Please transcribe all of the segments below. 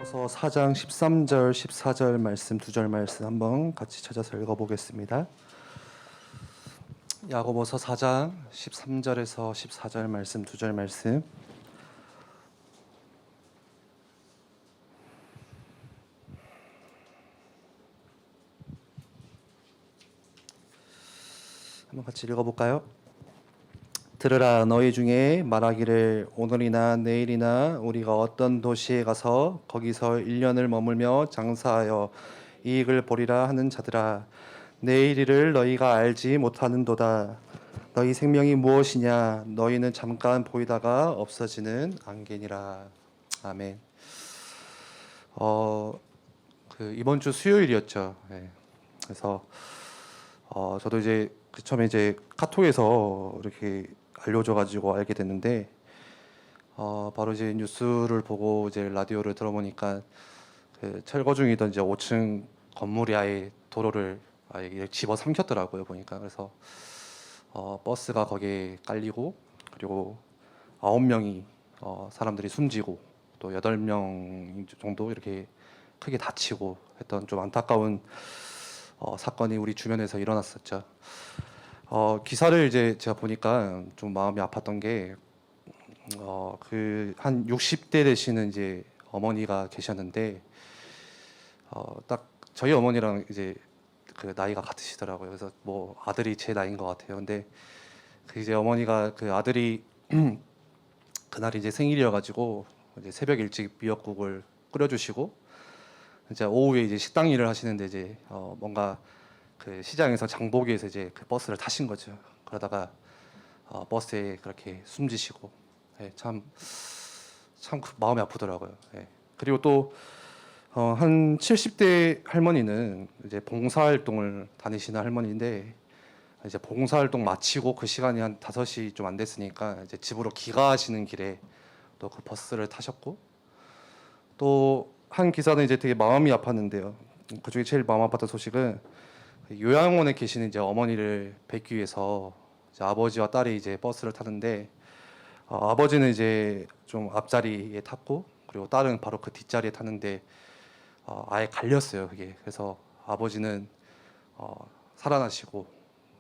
야고보서 4장 13절 14절 말씀 두 절 말씀 한번 같이 찾아서 읽어보겠습니다. 야고보서 4장 13절에서 14절 말씀 두 절 말씀. 한번 같이 읽어볼까요? 들으라, 너희 중에 말하기를 오늘이나 내일이나 우리가 어떤 도시에 가서 거기서 1년을 머물며 장사하여 이익을 보리라 하는 자들아, 내일 일을 너희가 알지 못하는도다. 너희 생명이 무엇이냐? 너희는 잠깐 보이다가 없어지는 안개니라. 아멘. 이번 주 수요일이었죠. 네. 그래서 저도 이제 처음에 이제 카톡에서 이렇게 알려줘가지고 알게 됐는데, 바로 이제 뉴스를 보고 이제 라디오를 들어보니까 그 철거 중이던 이제 5층 건물이 아예 도로를 아예 집어삼켰더라고요, 보니까. 그래서 버스가 거기에 깔리고, 그리고 9명이 사람들이 숨지고, 또 8명 정도 이렇게 크게 다치고 했던 좀 안타까운 사건이 우리 주변에서 일어났었죠. 기사를 이제 제가 보니까 좀 마음이 아팠던 게, 그 한 60대 되시는 이제 어머니가 계셨는데, 딱 저희 어머니랑 이제 그 나이가 같으시더라고요. 그래서 뭐 아들이 제 나이인 것 같아요. 근데 그 이제 어머니가 그 아들이 그날 이제 생일이어가지고 이제 새벽 일찍 미역국을 끓여주시고, 이제 오후에 이제 식당 일을 하시는데 이제 뭔가 그 시장에서 장보기에서 이제 그 버스를 타신 거죠. 그러다가 버스에 그렇게 숨지시고, 예, 참 마음이 아프더라고요. 예. 그리고 또 한 70대 할머니는 이제 봉사활동을 다니시는 할머니인데, 이제 봉사활동 마치고 그 시간이 한 5시 좀 안 됐으니까 이제 집으로 귀가하시는 길에 또 그 버스를 타셨고, 또 한 기사는 이제 되게 마음이 아팠는데요. 그중에 제일 마음 아팠던 소식은 요양원에 계시는 이제 어머니를 뵙기 위해서 이제 아버지와 딸이 이제 버스를 타는데, 아버지는 이제 좀 앞자리에 탔고, 그리고 딸은 바로 그 뒷자리에 탔는데 아예 갈렸어요, 그게. 그래서 아버지는 살아나시고,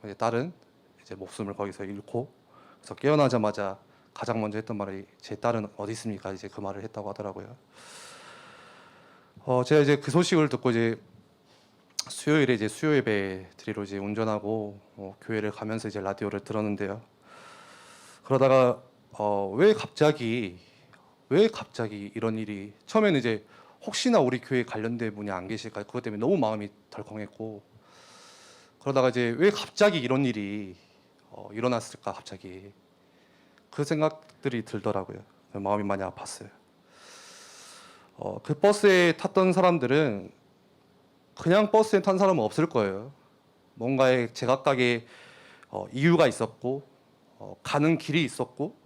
이제 딸은 이제 목숨을 거기서 잃고, 그래서 깨어나자마자 가장 먼저 했던 말이 제 딸은 어디 있습니까? 이제 그 말을 했다고 하더라고요. 제가 이제 그 소식을 듣고 이제 수요일에 이제 수요 예배 드리러 이제 운전하고 교회를 가면서 이제 라디오를 들었는데요. 그러다가 왜 갑자기 이런 일이, 처음에는 이제 혹시나 우리 교회 관련된 분이 안 계실까, 그것 때문에 너무 마음이 덜컹했고, 그러다가 이제 왜 갑자기 이런 일이 일어났을까, 갑자기 그 생각들이 들더라고요. 마음이 많이 아팠어요. 그 버스에 탔던 사람들은 그냥 버스에 탄 사람은 없을 거예요. 뭔가의 제각각의 이유가 있었고, 가는 길이 있었고,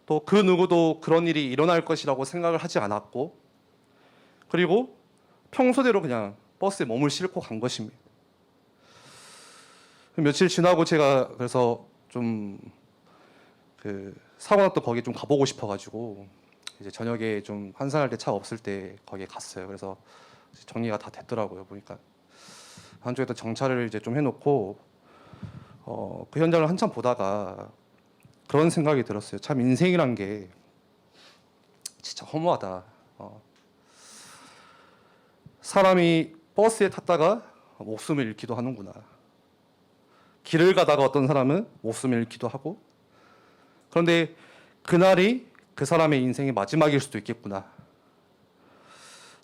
또 그 누구도 그런 일이 일어날 것이라고 생각을 하지 않았고, 그리고 평소대로 그냥 버스에 몸을 싣고 간 것입니다. 며칠 지나고 제가 그래서 좀 그 사고 났던 거기 좀 가보고 싶어가지고 이제 저녁에 좀 한산할 때 차 없을 때 거기에 갔어요. 그래서 정리가 다 됐더라고요, 보니까. 한쪽에다 정차를 이제 좀 해놓고 그 현장을 한참 보다가 그런 생각이 들었어요. 참 인생이란 게 진짜 허무하다. 사람이 버스에 탔다가 목숨을 잃기도 하는구나. 길을 가다가 어떤 사람은 목숨을 잃기도 하고, 그런데 그날이 그 사람의 인생의 마지막일 수도 있겠구나.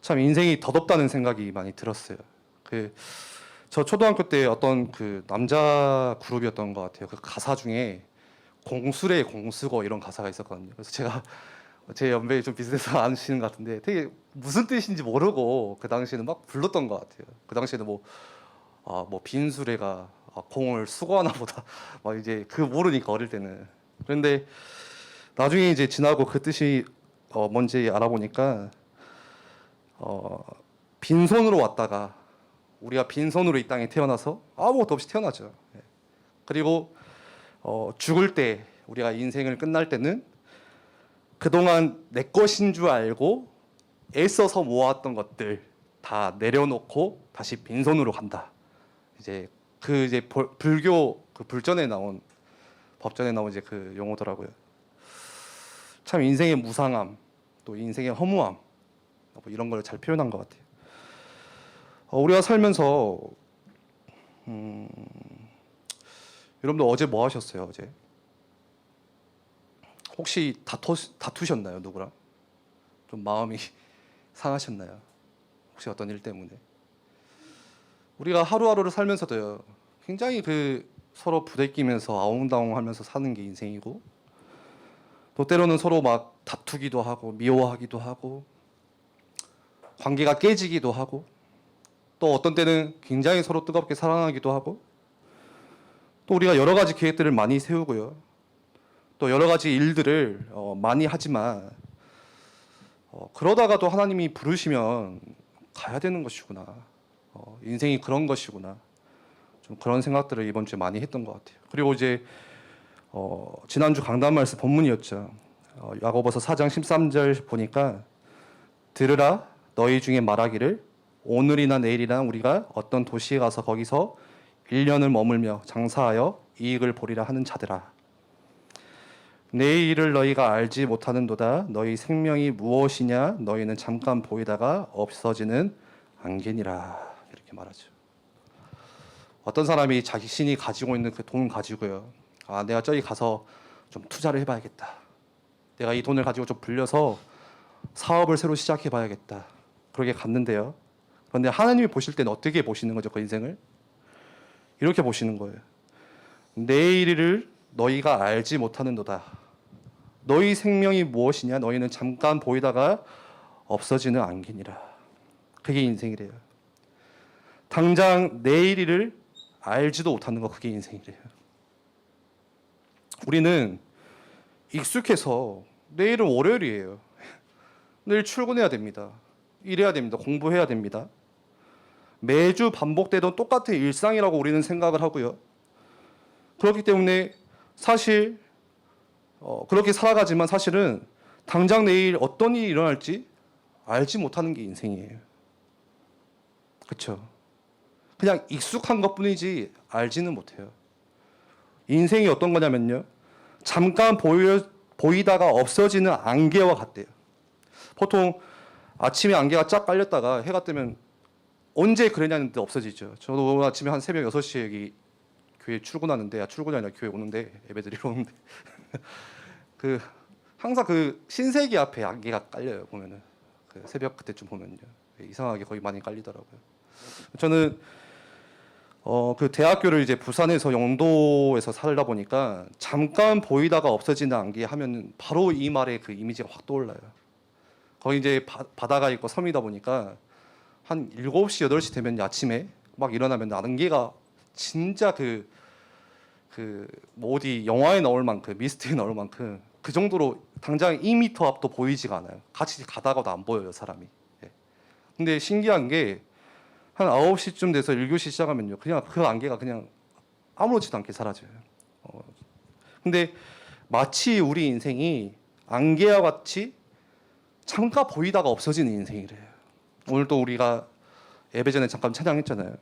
참 인생이 더덥다는 생각이 많이 들었어요. 저 초등학교 때 어떤 그 남자 그룹이었던 것 같아요. 그 가사 중에 공수래 공수거 이런 가사가 있었거든요. 그래서 제가 제 연배에 좀 비슷해서 아시는 것 같은데, 되게 무슨 뜻인지 모르고 그 당시에는 막 불렀던 것 같아요. 그 당시에는 뭐 빈수레가 공을 수거하나 보다 막 이제 그 모르니까, 어릴 때는. 그런데 나중에 이제 지나고 그 뜻이 뭔지 알아보니까 빈손으로 왔다가, 우리가 빈손으로 이 땅에 태어나서 아무것도 없이 태어나죠. 예. 그리고 죽을 때, 우리가 인생을 끝날 때는 그동안 내 것인 줄 알고 애써서 모았던 것들 다 내려놓고 다시 빈손으로 간다. 이제 불교 그 불전에 나온 법전에 나온 이제 그 용어더라고요. 참 인생의 무상함, 또 인생의 허무함 뭐 이런 걸 잘 표현한 것 같아요. 우리가 살면서 여러분들 어제 뭐 하셨어요? 어제 혹시 다투셨나요? 누구랑? 좀 마음이 상하셨나요? 혹시 어떤 일 때문에? 우리가 하루하루를 살면서도요, 굉장히 서로 부대끼면서 아웅다웅하면서 사는 게 인생이고, 또 때로는 서로 막 다투기도 하고 미워하기도 하고 관계가 깨지기도 하고, 또 어떤 때는 굉장히 서로 뜨겁게 사랑하기도 하고, 또 우리가 여러 가지 계획들을 많이 세우고요, 또 여러 가지 일들을 많이 하지만 그러다가도 하나님이 부르시면 가야 되는 것이구나. 인생이 그런 것이구나. 좀 그런 생각들을 이번 주에 많이 했던 것 같아요. 그리고 이제 지난주 강단 말씀 본문이었죠. 야고보서 4장 13절 보니까 들으라 너희 중에 말하기를 오늘이나 내일이나 우리가 어떤 도시에 가서 거기서 1년을 머물며 장사하여 이익을 보리라 하는 자들아, 내일을 너희가 알지 못하는도다. 너희 생명이 무엇이냐? 너희는 잠깐 보이다가 없어지는 안개니라. 이렇게 말하죠. 어떤 사람이 자신이 가지고 있는 그 돈 가지고요, 내가 저기 가서 좀 투자를 해봐야겠다. 내가 이 돈을 가지고 좀 불려서 사업을 새로 시작해봐야겠다. 그렇게 갔는데요. 그런데 하나님이 보실 때는 어떻게 보시는 거죠? 그 인생을 이렇게 보시는 거예요. 내일을 너희가 알지 못하는도다. 너희 생명이 무엇이냐? 너희는 잠깐 보이다가 없어지는 안개니라. 그게 인생이래요. 당장 내일을 알지도 못하는 거, 그게 인생이래요. 우리는 익숙해서 내일은 월요일이에요. 내일 출근해야 됩니다. 일해야 됩니다. 공부해야 됩니다. 매주 반복되던 똑같은 일상이라고 우리는 생각을 하고요. 그렇기 때문에 사실 그렇게 살아가지만 사실은 당장 내일 어떤 일이 일어날지 알지 못하는 게 인생이에요. 그렇죠? 그냥 익숙한 것뿐이지 알지는 못해요. 인생이 어떤 거냐면요, 잠깐 보이다가 없어지는 안개와 같대요. 보통 아침에 안개가 쫙 깔렸다가 해가 뜨면 언제 그러냐는데 없어지죠. 저도 오늘 아침에 한 새벽 6시에 여기 교회 출근하는데, 출근이 아니라 교회 오는데, 예배드리러 오는데 항상 신세계 앞에 안개가 깔려요. 보면은 새벽 그때쯤 보면요, 이상하게 거의 많이 깔리더라고요. 저는 대학교를 이제 부산에서 영도에서 살다 보니까 잠깐 보이다가 없어지는 안개 하면은 바로 이 말의 그 이미지가 확 떠올라요. 거기 이제 바다가 있고 섬이다 보니까 한 7시, 8시 되면 아침에 막 일어나면 안개가 진짜 뭐 어디 영화에 나올 만큼, 미스트에 나올 만큼 그 정도로 당장 2m 앞도 보이지가 않아요. 같이 가다가도 안 보여요, 사람이. 예. 근데 신기한 게 한 9시쯤 돼서 1교시 시작하면요, 그냥 그 안개가 그냥 아무렇지도 않게 사라져요. 근데 마치 우리 인생이 안개와 같이 잠깐 보이다가 없어지는 인생이래요. 오늘 또 우리가 예배 전에 잠깐 찬양했잖아요.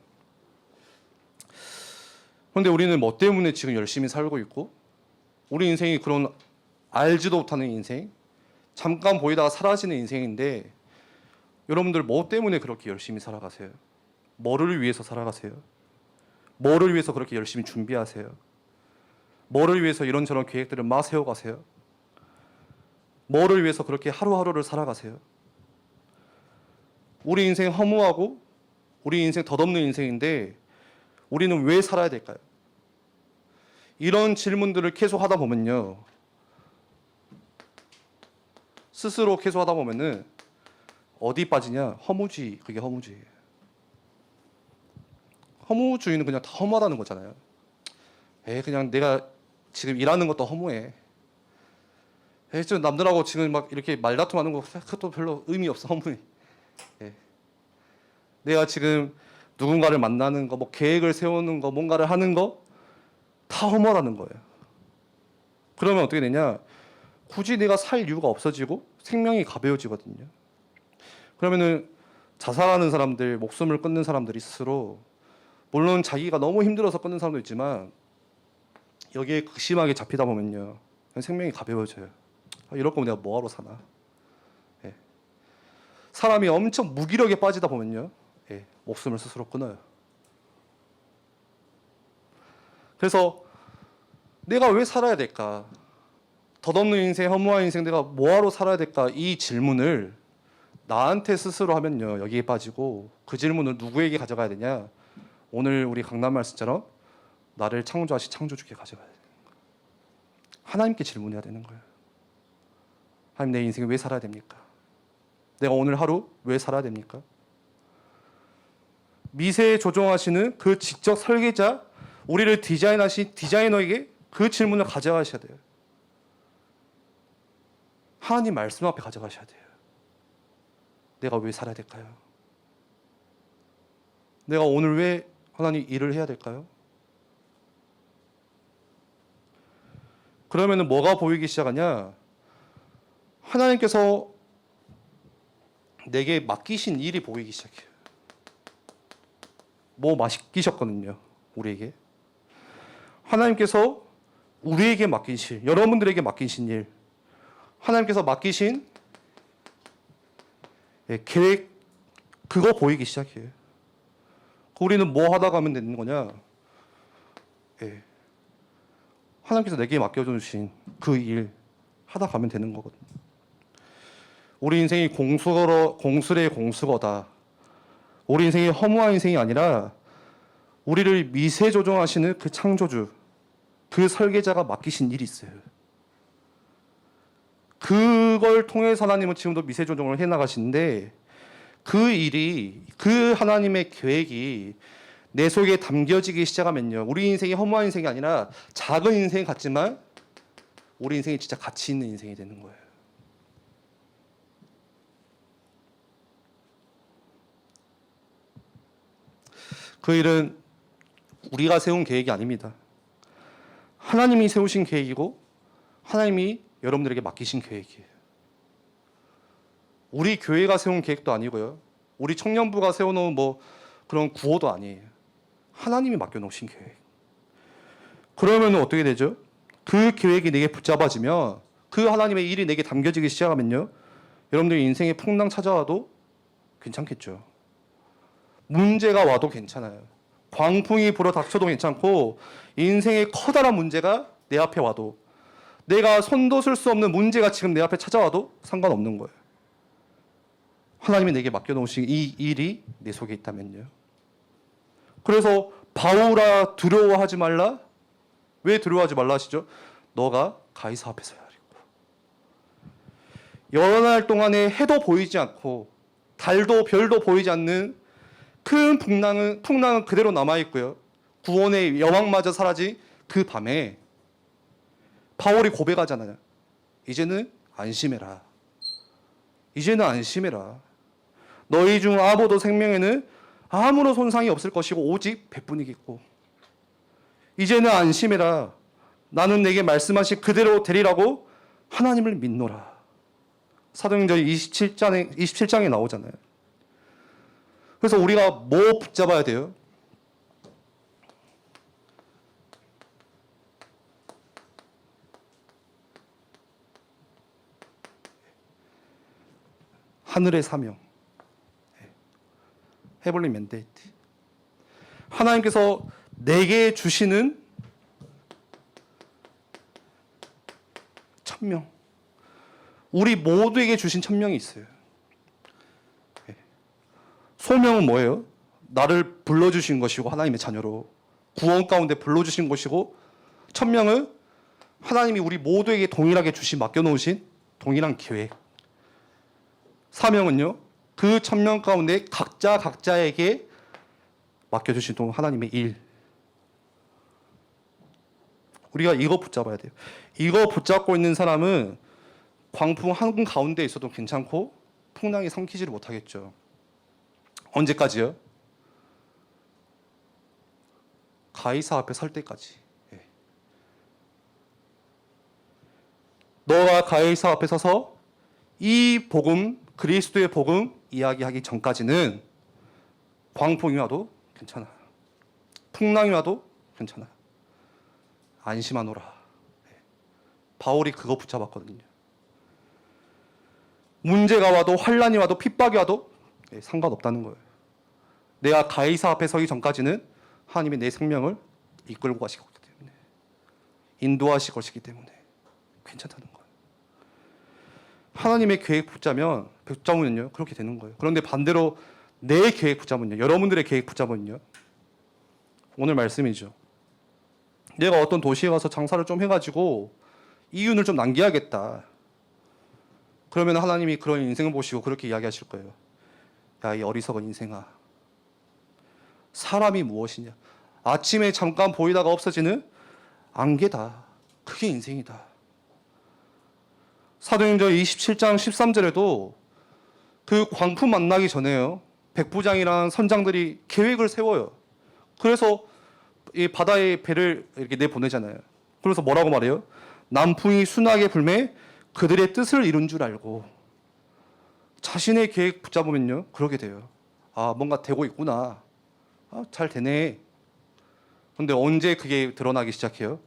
그런데 우리는 뭐 때문에 지금 열심히 살고 있고, 우리 인생이 그런 알지도 못하는 인생, 잠깐 보이다가 사라지는 인생인데, 여러분들 뭐 때문에 그렇게 열심히 살아가세요? 뭐를 위해서 살아가세요? 뭐를 위해서 그렇게 열심히 준비하세요? 뭐를 위해서 이런저런 계획들을 막 세워가세요? 뭐를 위해서 그렇게 하루하루를 살아가세요? 우리 인생 허무하고 우리 인생 덧없는 인생인데 우리는 왜 살아야 될까요? 이런 질문들을 계속 하다 보면요, 스스로 계속 하다 보면은 어디 빠지냐? 허무주의. 그게 허무주의예요. 허무주의는 그냥 다 허무하다는 거잖아요. 그냥 내가 지금 일하는 것도 허무해. 좀 남들하고 지금 막 이렇게 말다툼하는 거 그것도 별로 의미 없어, 허무해. 내가 지금 누군가를 만나는 거, 뭐 계획을 세우는 거, 뭔가를 하는 거 다 허무하다는 거예요. 그러면 어떻게 되냐? 굳이 내가 살 이유가 없어지고 생명이 가벼워지거든요. 그러면은 자살하는 사람들, 목숨을 끊는 사람들이 스스로 물론 자기가 너무 힘들어서 끊는 사람도 있지만 여기에 극심하게 잡히다 보면요 생명이 가벼워져요. 이럴 거면 내가 뭐하러 사나. 예. 사람이 엄청 무기력에 빠지다 보면요 예. 목숨을 스스로 끊어요. 그래서 내가 왜 살아야 될까? 덧없는 인생, 허무한 인생, 내가 뭐하러 살아야 될까? 이 질문을 나한테 스스로 하면요 여기에 빠지고 그 질문을 누구에게 가져가야 되냐? 오늘 우리 강단 말씀처럼 나를 창조하신 창조주께 가져가야 돼요. 하나님께 질문해야 되는 거예요. 하나님, 내 인생에 왜 살아야 됩니까? 내가 오늘 하루 왜 살아야 됩니까? 미세에 조종하시는 그 직접 설계자, 우리를 디자인하신 디자이너에게 그 질문을 가져가셔야 돼요. 하나님 말씀 앞에 가져가셔야 돼요. 내가 왜 살아야 될까요? 내가 오늘 왜 하나님 일을 해야 될까요? 그러면은 뭐가 보이기 시작하냐? 하나님께서 내게 맡기신 일이 보이기 시작해요. 뭐 맡기셨거든요, 우리에게. 하나님께서 우리에게 맡기신 일, 여러분들에게 맡기신 일, 하나님께서 맡기신 계획, 그거 보이기 시작해요. 우리는 뭐 하다 가면 되는 거냐? 하나님께서 내게 맡겨주신 그 일 하다 가면 되는 거거든요. 우리 인생이 공술의 공수거다. 우리 인생이 허무한 인생이 아니라 우리를 미세 조종하시는 그 창조주, 그 설계자가 맡기신 일이 있어요. 그걸 통해서 하나님은 지금도 미세 조종을 해나가시는데 그 일이, 그 하나님의 계획이 내 속에 담겨지기 시작하면요 우리 인생이 허무한 인생이 아니라 작은 인생 같지만 우리 인생이 진짜 가치 있는 인생이 되는 거예요. 그 일은 우리가 세운 계획이 아닙니다. 하나님이 세우신 계획이고 하나님이 여러분들에게 맡기신 계획이에요. 우리 교회가 세운 계획도 아니고요. 우리 청년부가 세워놓은 뭐 그런 구호도 아니에요. 하나님이 맡겨놓으신 계획. 그러면 어떻게 되죠? 그 계획이 내게 붙잡아지면 그 하나님의 일이 내게 담겨지기 시작하면요 여러분들 인생에 풍랑 찾아와도 괜찮겠죠. 문제가 와도 괜찮아요. 광풍이 불어 닥쳐도 괜찮고 인생의 커다란 문제가 내 앞에 와도 내가 손도 쓸 수 없는 문제가 지금 내 앞에 찾아와도 상관없는 거예요. 하나님이 내게 맡겨놓으신 이 일이 내 속에 있다면요. 그래서 바울아 두려워하지 말라. 왜 두려워하지 말라 하시죠? 너가 가이사 앞에 서야 하리고. 여러 날 동안에 해도 보이지 않고 달도 별도 보이지 않는 큰 풍랑은 그대로 남아있고요. 구원의 여왕마저 사라진 그 밤에 바울이 고백하잖아요. 이제는 안심해라. 이제는 안심해라. 너희 중 아무도 생명에는 아무런 손상이 없을 것이고 오직 배뿐이겠고. 이제는 안심해라. 나는 내게 말씀하신 그대로 되리라고 하나님을 믿노라. 사도행전 27장에 나오잖아요. 그래서 우리가 뭐 붙잡아야 돼요? 하늘의 사명, 헤블리 맨데이트. 하나님께서 내게 주시는 천명, 우리 모두에게 주신 천명이 있어요. 소명은 뭐예요? 나를 불러주신 것이고 하나님의 자녀로 구원 가운데 불러주신 것이고, 천명은 하나님이 우리 모두에게 동일하게 주신 맡겨놓으신 동일한 계획. 사명은요, 그 천명 가운데 각자에게 맡겨주신 하나님의 일. 우리가 이거 붙잡아야 돼요. 이거 붙잡고 있는 사람은 광풍 한가운데 있어도 괜찮고 풍랑이 삼키지를 못하겠죠. 언제까지요? 가이사 앞에 설 때까지. 너가 가이사 앞에 서서 이 복음, 그리스도의 복음, 이야기하기 전까지는 광풍이 와도 괜찮아. 풍랑이 와도 괜찮아. 안심하노라. 바울이 그거 붙잡았거든요. 문제가 와도 환란이 와도 핍박이 와도 상관없다는 거예요. 내가 가이사 앞에 서기 전까지는 하나님이 내 생명을 이끌고 가실 거기 때문에, 인도하실 것이기 때문에 괜찮다는 거예요. 하나님의 계획 붙잡으면요 그렇게 되는 거예요. 그런데 반대로 내 계획 붙잡으면요, 여러분들의 계획 붙잡으면요, 오늘 말씀이죠. 내가 어떤 도시에 가서 장사를 좀 해가지고 이윤을 좀 남겨야겠다. 그러면 하나님이 그런 인생을 보시고 그렇게 이야기하실 거예요. 야, 이 어리석은 인생아, 사람이 무엇이냐? 아침에 잠깐 보이다가 없어지는 안개다. 그게 인생이다. 사도행전 27장 13절에도 그 광풍 만나기 전에요, 백부장이랑 선장들이 계획을 세워요. 그래서 이 바다에 배를 이렇게 내보내잖아요. 그래서 뭐라고 말해요? 남풍이 순하게 불매 그들의 뜻을 이룬 줄 알고. 자신의 계획 붙잡으면요 그러게 돼요. 아, 뭔가 되고 있구나. 아, 잘 되네. 근데 언제 그게 드러나기 시작해요?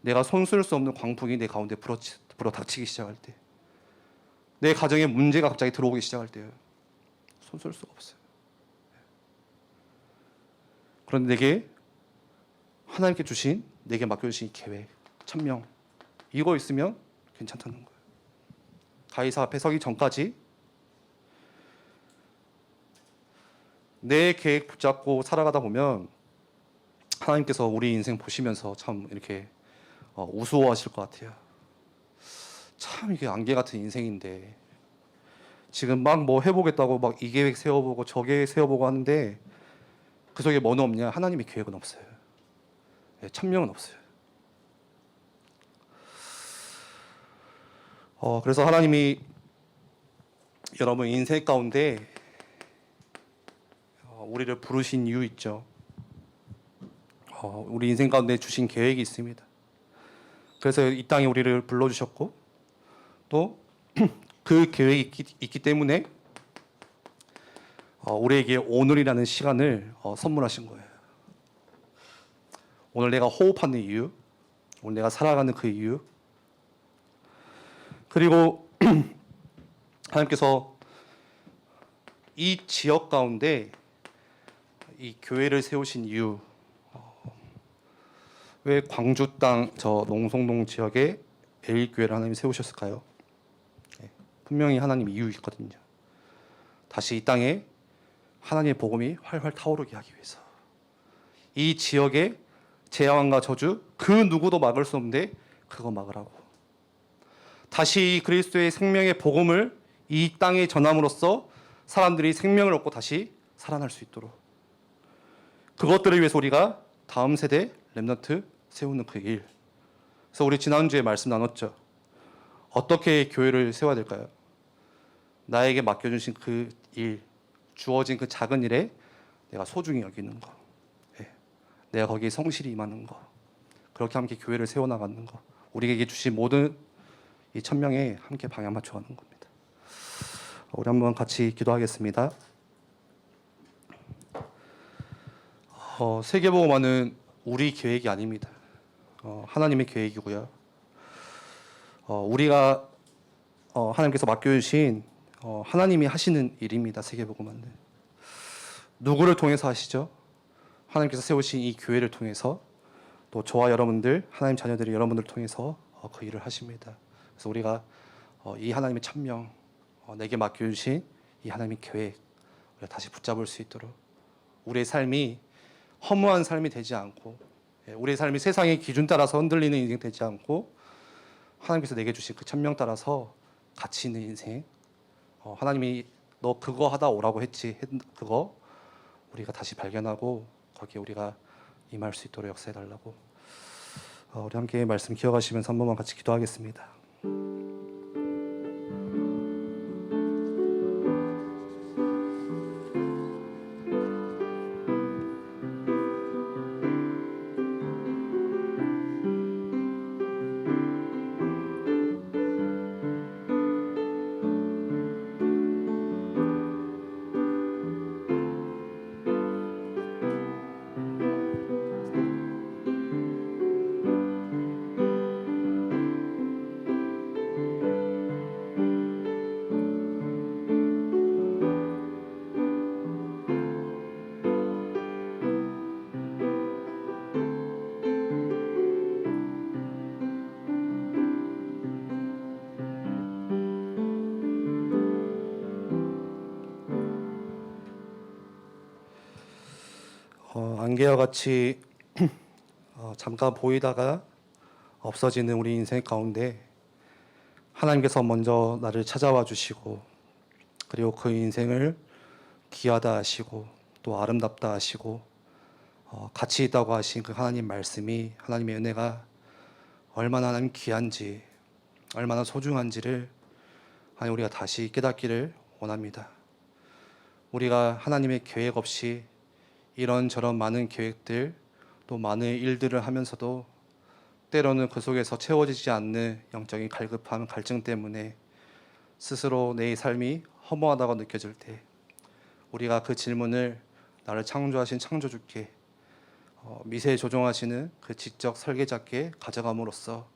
내가 손쓸 수 없는 광풍이 내 가운데 불어닥치기 시작할 때, 내 가정에 문제가 갑자기 들어오기 시작할 때요, 손쓸 수가 없어요. 그런데 내게 하나님께 주신, 내게 맡겨주신 계획, 천명, 이거 있으면 괜찮다는 거예요. 가이사 앞에 서기 전까지 내 계획 붙잡고 살아가다 보면 하나님께서 우리 인생 보시면서 참 이렇게 우스워하실 것 같아요. 참 이게 안개 같은 인생인데 지금 막 뭐 해보겠다고 막 이 계획 세워보고 저 계획 세워보고 하는데 그 속에 뭐는 없냐? 하나님의 계획은 없어요. 천명은 없어요. 그래서 하나님이 여러분 인생 가운데 우리를 부르신 이유 있죠. 우리 인생 가운데 주신 계획이 있습니다. 그래서 이 땅에 우리를 불러주셨고 또 그 계획이 있기 때문에 우리에게 오늘이라는 시간을 선물하신 거예요. 오늘 내가 호흡하는 이유, 오늘 내가 살아가는 그 이유, 그리고 하나님께서 이 지역 가운데 이 교회를 세우신 이유, 왜 광주 땅 저 농성동 지역에 A교회를 하나님이 세우셨을까요? 분명히 하나님 이유 있거든요. 다시 이 땅에 하나님의 복음이 활활 타오르게 하기 위해서. 이 지역의 재앙과 저주 그 누구도 막을 수 없는데 그거 막으라고. 다시 그리스도의 생명의 복음을 이 땅에 전함으로써 사람들이 생명을 얻고 다시 살아날 수 있도록, 그것들을 위해서 우리가 다음 세대 렘넌트 세우는 그 일. 그래서 우리 지난주에 말씀 나눴죠. 어떻게 교회를 세워야 될까요? 나에게 맡겨주신 그 일, 주어진 그 작은 일에 내가 소중히 여기는 거, 내가 거기에 성실히 임하는 거, 그렇게 함께 교회를 세워나가는 거, 우리에게 주신 모든 이 천명에 함께 방향 맞춰가는 겁니다. 우리 한번 같이 기도하겠습니다. 세계복음화는 우리 계획이 아닙니다. 하나님의 계획이고요. 우리가 하나님께서 맡겨주신 하나님이 하시는 일입니다. 세계복음화는 누구를 통해서 하시죠? 하나님께서 세우신 이 교회를 통해서, 또 저와 여러분들, 하나님 자녀들이 여러분들을 통해서 그 일을 하십니다. 그래서 우리가 이 하나님의 천명, 내게 맡겨주신 이 하나님의 계획, 우리가 다시 붙잡을 수 있도록, 우리의 삶이 허무한 삶이 되지 않고, 우리의 삶이 세상의 기준 따라서 흔들리는 인생 되지 않고, 하나님께서 내게 주신 그 천명 따라서 가치 있는 인생, 하나님이 너 그거 하다 오라고 했지, 그거 우리가 다시 발견하고 거기에 우리가 임할 수 있도록 역사해달라고. 우리 함께 말씀 기억하시면서 한 번만 같이 기도하겠습니다. 안개와 같이 잠깐 보이다가 없어지는 우리 인생 가운데 하나님께서 먼저 나를 찾아와 주시고, 그리고 그 인생을 귀하다 하시고 또 아름답다 하시고 가치 있다고 하신 그 하나님 말씀이, 하나님의 은혜가 얼마나 하나님 귀한지, 얼마나 소중한지를 하나님 우리가 다시 깨닫기를 원합니다. 우리가 하나님의 계획 없이 이런저런 많은 계획들, 또 많은 일들을 하면서도 때로는 그 속에서 채워지지 않는 영적인 갈급함, 갈증 때문에 스스로 내 삶이 허무하다고 느껴질 때, 우리가 그 질문을 나를 창조하신 창조주께, 미세 조종하시는 그 지적 설계자께 가져감으로써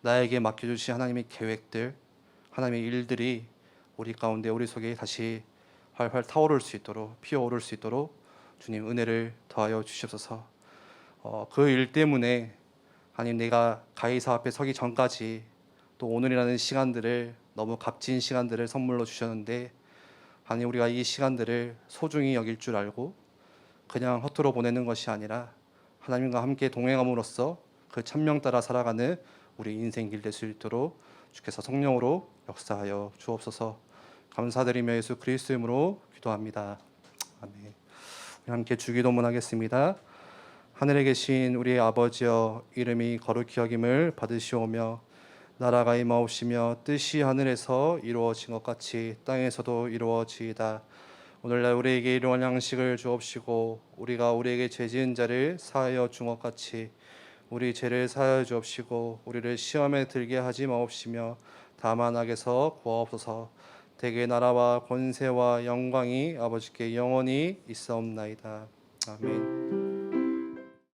나에게 맡겨주신 하나님의 계획들, 하나님의 일들이 우리 가운데, 우리 속에 다시 활활 타오를 수 있도록, 피어오를 수 있도록 주님 은혜를 더하여 주시옵소서. 그 일 때문에 하나님, 내가 가이사 앞에 서기 전까지 또 오늘이라는 시간들을, 너무 값진 시간들을 선물로 주셨는데, 하나님 우리가 이 시간들을 소중히 여길 줄 알고 그냥 허투루 보내는 것이 아니라 하나님과 함께 동행함으로써 그 천명 따라 살아가는 우리 인생길 될 수 있도록 주께서 성령으로 역사하여 주옵소서. 감사드리며 예수 그리스도 이름으로 기도합니다. 아멘. 우리 함께 주기도문 하겠습니다. 하늘에 계신 우리의 아버지여, 이름이 거룩히 여김을 받으시오며 나라가 임하옵시며 뜻이 하늘에서 이루어진 것 같이 땅에서도 이루어지이다. 오늘날 우리에게 일용할 양식을 주옵시고, 우리가 우리에게 죄 지은 자를 사하여 준 것 같이 우리 죄를 사하여 주옵시고, 우리를 시험에 들게 하지 마옵시며 다만 악에서 구하옵소서. 대개 나라와 권세와 영광이 아버지께 영원히 있사옵나이다. 아멘.